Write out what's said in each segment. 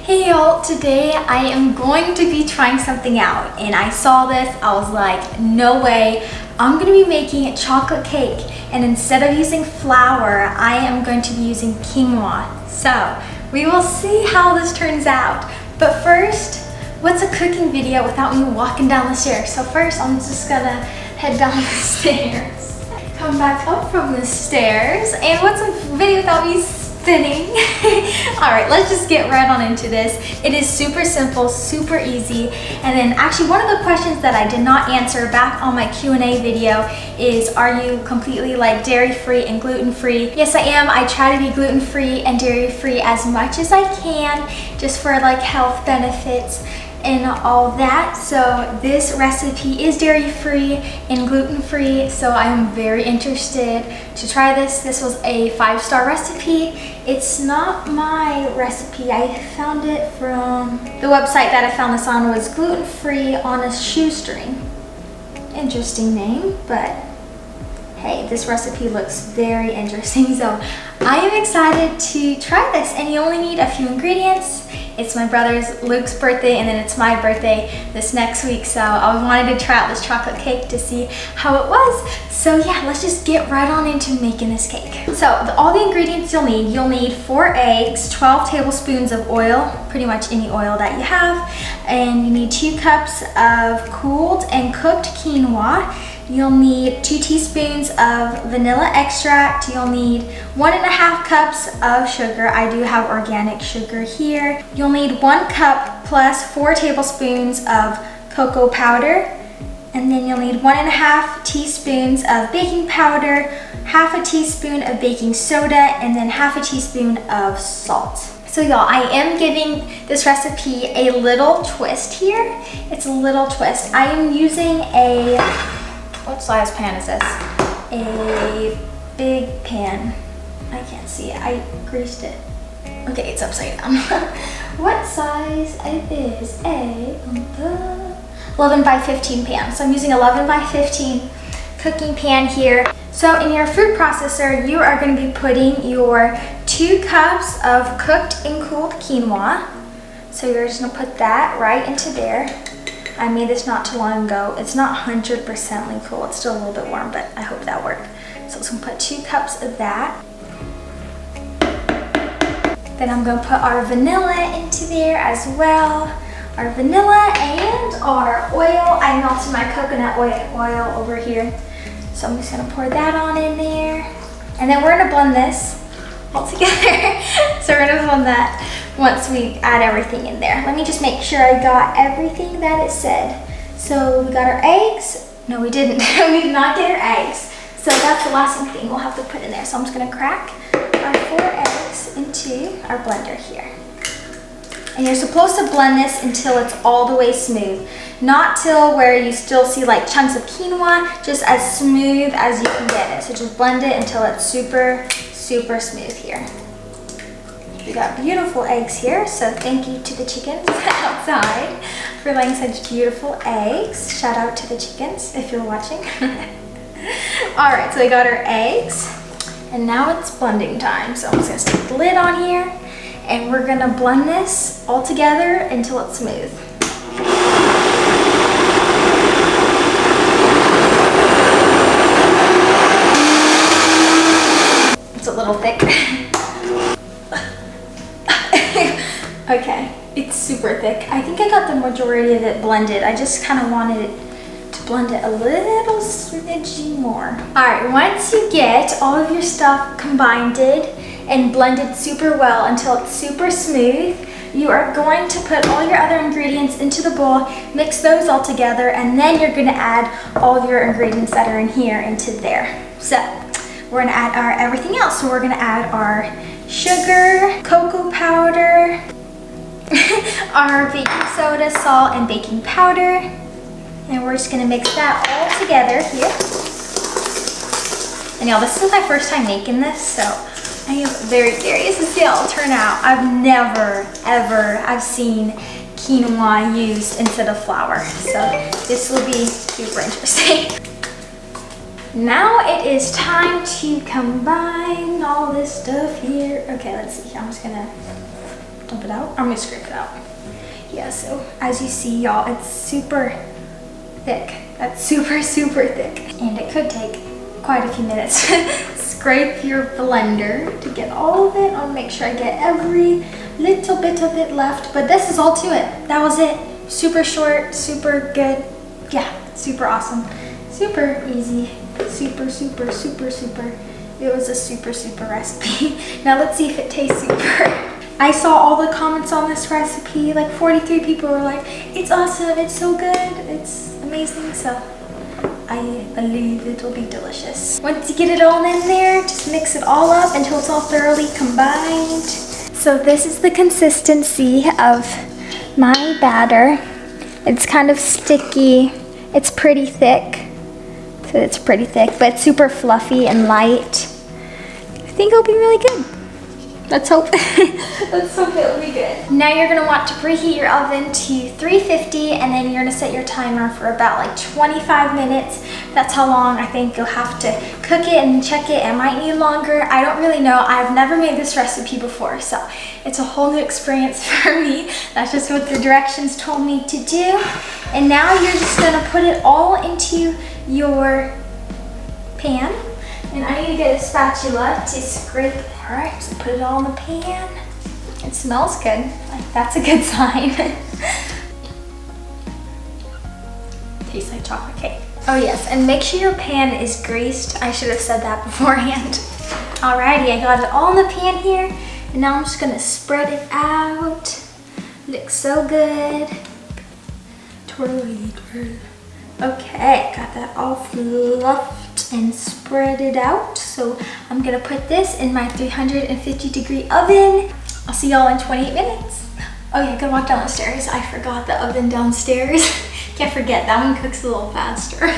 Hey y'all, today I am going to be trying something out and I saw this, I was like, no way, I'm gonna be making a chocolate cake and instead of using flour, I am going to be using quinoa. So we will see how this turns out. But first, what's a cooking video without me walking down the stairs? So first I'm just gonna head down the stairs, come back up from the stairs, and what's a video without me spinning? All right, let's just get right on into this. It is super simple, super easy. And then actually one of the questions that I did not answer back on my Q&A video is, are you completely like dairy-free and gluten-free? Yes, I am. I try to be gluten-free and dairy-free as much as I can, just for like health benefits and all that. So this recipe is dairy-free and gluten-free, so I'm very interested to try this. This was a 5-star recipe. It's not my recipe. I found it from the website that I found this on was Gluten-Free on a Shoestring. Interesting name, but hey, this recipe looks very interesting. So I am excited to try this, and you only need a few ingredients. It's my brother's Luke's birthday, and then it's my birthday this next week, so I wanted to try out this chocolate cake to see how it was. So yeah, let's just get right on into making this cake. So all the ingredients you'll need 4 eggs, 12 tablespoons of oil, pretty much any oil that you have, and you need 2 cups of cooled and cooked quinoa. You'll need 2 teaspoons of vanilla extract. You'll need 1.5 cups of sugar. I do have organic sugar here. You'll need 1 cup plus 4 tablespoons of cocoa powder. And then you'll need 1.5 teaspoons of baking powder, half a teaspoon of baking soda, and then half a teaspoon of salt. So y'all, I am giving this recipe a little twist here. It's a little twist. I am using a, what size pan is this? A big pan. I can't see it. I greased it. Okay, it's upside down. What size it is? A 11 by 15 pan. So I'm using 11 by 15 cooking pan here. So in your food processor, you are going to be putting your 2 cups of cooked and cooled quinoa. So you're just going to put that right into there. I made this not too long ago. It's not 100% cool. It's still a little bit warm, but I hope that worked. So I'm gonna put 2 cups of that. Then I'm gonna put our vanilla into there as well. Our vanilla and our oil. I melted my coconut oil over here. So I'm just gonna pour that on in there. And then we're gonna blend this all together. So we're gonna blend that once we add everything in there. Let me just make sure I got everything that it said. So we got our eggs. No, we didn't. We did not get our eggs. So that's the last thing we'll have to put in there. So I'm just gonna crack our 4 eggs into our blender here. And you're supposed to blend this until it's all the way smooth. Not till where you still see like chunks of quinoa, just as smooth as you can get it. So just blend it until it's super, super smooth here. We got beautiful eggs here, so thank you to the chickens outside for laying such beautiful eggs. Shout out to the chickens if you're watching. All right, so we got our eggs, and now it's blending time. So I'm just gonna stick the lid on here, and we're gonna blend this all together until it's smooth. It's a little thick. Okay, it's super thick. I think I got the majority of it blended. I just kind of wanted it to blend it a little smidgy more. All right, once you get all of your stuff combined and blended super well until it's super smooth, you are going to put all your other ingredients into the bowl, mix those all together, and then you're gonna add all of your ingredients that are in here into there. So we're gonna add our everything else. So we're gonna add our sugar, cocoa powder, our baking soda, salt, and baking powder. And we're just gonna mix that all together here. And y'all, this is my first time making this, so I am very curious to see how it'll turn out. I've never, ever, I've seen quinoa used instead of flour. So this will be super interesting. Now it is time to combine all this stuff here. Okay, let's see. I'm just gonna dump it out. I'm gonna scrape it out. Yeah, so as you see, y'all, it's super thick. That's super, super thick. And it could take quite a few minutes. Scrape your blender to get all of it. I'll make sure I get every little bit of it left, but this is all to it. That was it. Super short, super good. Yeah, super awesome. Super easy. Super, super, super, super. It was a super, super recipe. Now let's see if it tastes super. I saw all the comments on this recipe. Like 43 people were like, it's awesome, it's so good, it's amazing. So I believe it will be delicious. Once you get it all in there, just mix it all up until it's all thoroughly combined. So this is the consistency of my batter. It's kind of sticky. It's pretty thick. So it's pretty thick, but it's super fluffy and light. I think it'll be really good. Let's hope. Let's hope it'll be good. Now you're gonna want to preheat your oven to 350, and then you're gonna set your timer for about like 25 minutes. That's how long I think you'll have to cook it and check it. It might need longer. I don't really know. I've never made this recipe before, so it's a whole new experience for me. That's just what the directions told me to do. And now you're just gonna put it all into your pan. And I need to get a spatula to scrape. All right, so put it all in the pan. It smells good. Like, that's a good sign. Tastes like chocolate cake. Oh yes, and make sure your pan is greased. I should have said that beforehand. Alrighty, I got it all in the pan here. And now I'm just gonna spread it out. Looks so good. Twirly, twirl. Okay, got that all fluffed and spread it out. So I'm gonna put this in my 350-degree oven. I'll see y'all in 28 minutes. Oh yeah, I gotta walk down the stairs. I forgot the oven downstairs. Can't forget, that one cooks a little faster.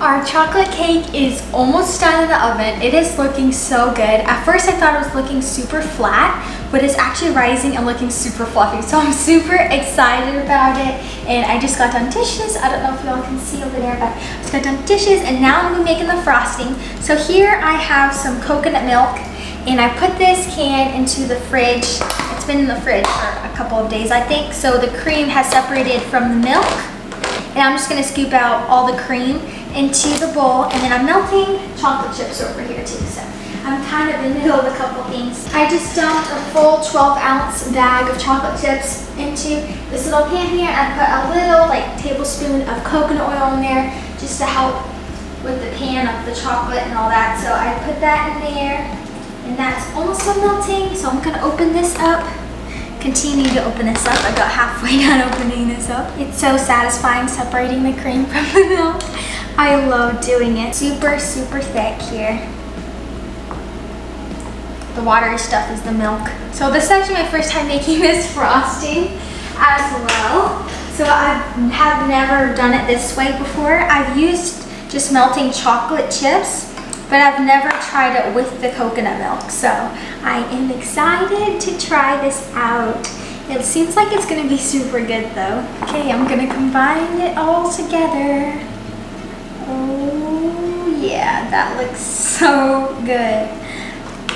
Our chocolate cake is almost done in the oven. It is looking so good. At first I thought it was looking super flat, but it's actually rising and looking super fluffy. So I'm super excited about it. And I just got done dishes. I don't know if y'all can see over there, but I just got done dishes, and now I'm gonna be making the frosting. So here I have some coconut milk, and I put this can into the fridge. It's been in the fridge for a couple of days, I think. So the cream has separated from the milk. And I'm just gonna scoop out all the cream into the bowl, and then I'm melting chocolate chips over here too. So I'm kind of in the middle of a couple things. I just dumped a full 12-ounce bag of chocolate chips into this little pan here, and I put a little tablespoon of coconut oil in there just to help with the pan of the chocolate and all that. So I put that in there, and that's almost done melting. So I'm gonna open this up. Continue to open this up. I got halfway done opening this up. It's so satisfying separating the cream from the milk. I love doing it. Super, super thick here. The watery stuff is the milk. So this is actually my first time making this frosting as well. So I have never done it this way before. I've used just melting chocolate chips, but I've never tried it with the coconut milk. So I am excited to try this out. It seems like it's gonna be super good though. Okay, I'm gonna combine it all together. Oh yeah, that looks so good.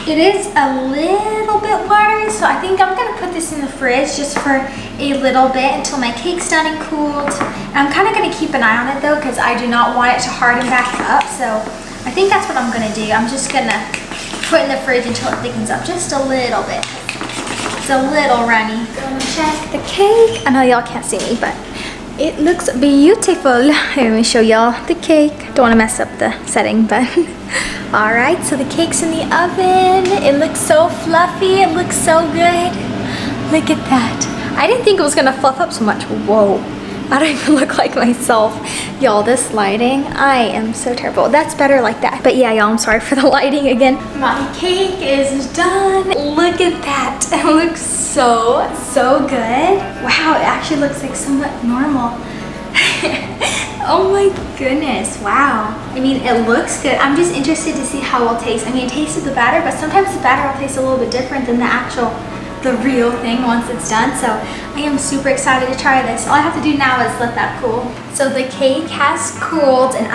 It is a little bit watery, so I think I'm gonna put this in the fridge just for a little bit until my cake's done and cooled. And I'm kind of gonna keep an eye on it though, because I do not want it to harden back up. So I think that's what I'm gonna do. I'm just gonna put it in the fridge until it thickens up just a little bit. It's a little runny. Gonna check the cake. I know y'all can't see me, but it looks beautiful. Let me show y'all the cake. Don't want to mess up the setting, but all right. So the cake's in the oven. It looks so fluffy. It looks so good. Look at that. I didn't think it was gonna fluff up so much. Whoa. I don't even look like myself. Y'all, this lighting, I am so terrible. That's better like that. But yeah, y'all, I'm sorry for the lighting again. My cake is done. Look at that. It looks so, so good. Wow, it actually looks like somewhat normal. Oh my goodness, wow. I mean, it looks good. I'm just interested to see how it will taste. I mean, it tasted the batter, but sometimes the batter will taste a little bit different than the real thing once it's done. So I am super excited to try this. All I have to do now is let that cool. So the cake has cooled, and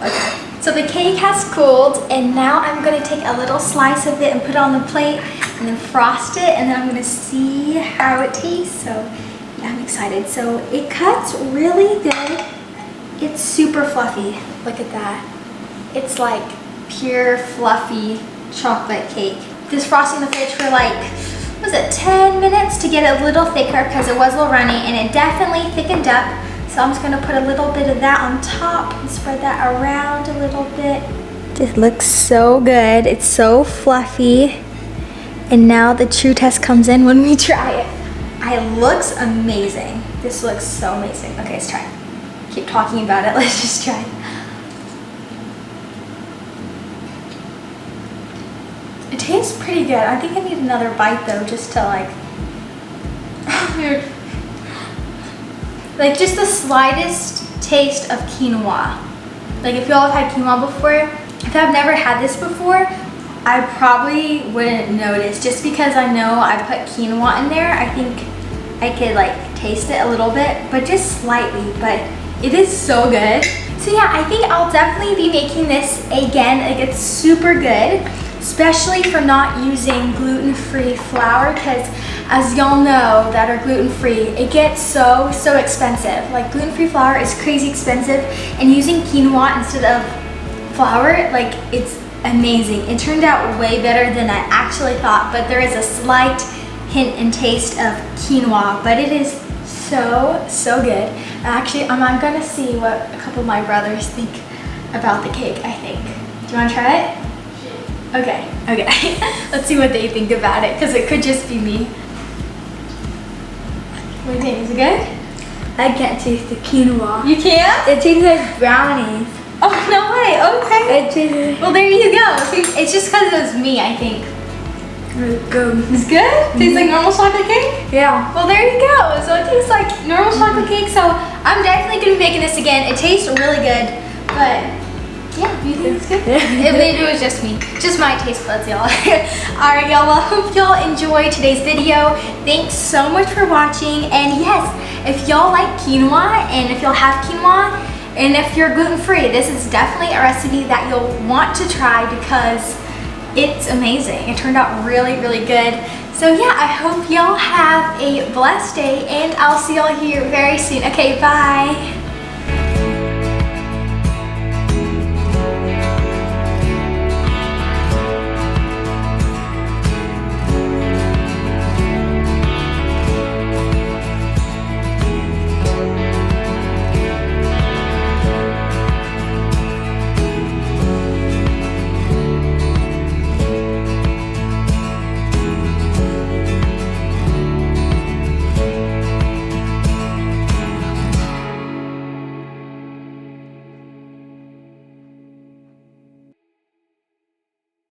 okay. So the cake has cooled, and now I'm gonna take a little slice of it and put it on the plate and then frost it, and then I'm gonna see how it tastes. So yeah, I'm excited. So it cuts really good. It's super fluffy. Look at that. It's like pure fluffy chocolate cake. This frosting in the fridge for like, what was it, 10 minutes to get it a little thicker because it was a little runny, and it definitely thickened up. So I'm just gonna put a little bit of that on top and spread that around a little bit. It looks so good. It's so fluffy. And now the true test comes in when we try it. It looks amazing. This looks so amazing. Okay, let's try it. Keep talking about it, let's just try it. It tastes pretty good. I think I need another bite though, just to like, like just the slightest taste of quinoa. Like if y'all have had quinoa before, if I've never had this before, I probably wouldn't notice, just because I know I put quinoa in there. I think I could like taste it a little bit, but just slightly, but it is so good. So yeah, I think I'll definitely be making this again. Like it's super good, especially for not using gluten-free flour, because as y'all know that are gluten-free, it gets so expensive. Like gluten-free flour is crazy expensive, and using quinoa instead of flour, like it's amazing. It turned out way better than I actually thought, but there is a slight hint and taste of quinoa, but it is so good. Actually, I'm gonna see what a couple of my brothers think about the cake, I think. Do you wanna try it? Okay. Let's see what they think about it, because it could just be me. What do you think? Is it good? I can't taste the quinoa. You can't? It tastes like brownies. Oh, no way. Okay. It tastes Well, there you go. See, it's just because it was me, I think. good. It's good? Tastes like normal chocolate cake? Yeah. Well, there you go. So it tastes like normal chocolate cake. So I'm definitely going to be making this again. It tastes really good, but yeah, do you think it's good? Maybe it was just me. Just my taste buds, y'all. Alright, y'all. Well, I hope y'all enjoyed today's video. Thanks so much for watching. And yes, if y'all like quinoa, and if y'all have quinoa, and if you're gluten-free, this is definitely a recipe that you'll want to try because it's amazing. It turned out really good. So yeah, I hope y'all have a blessed day, and I'll see y'all here very soon. Okay, bye.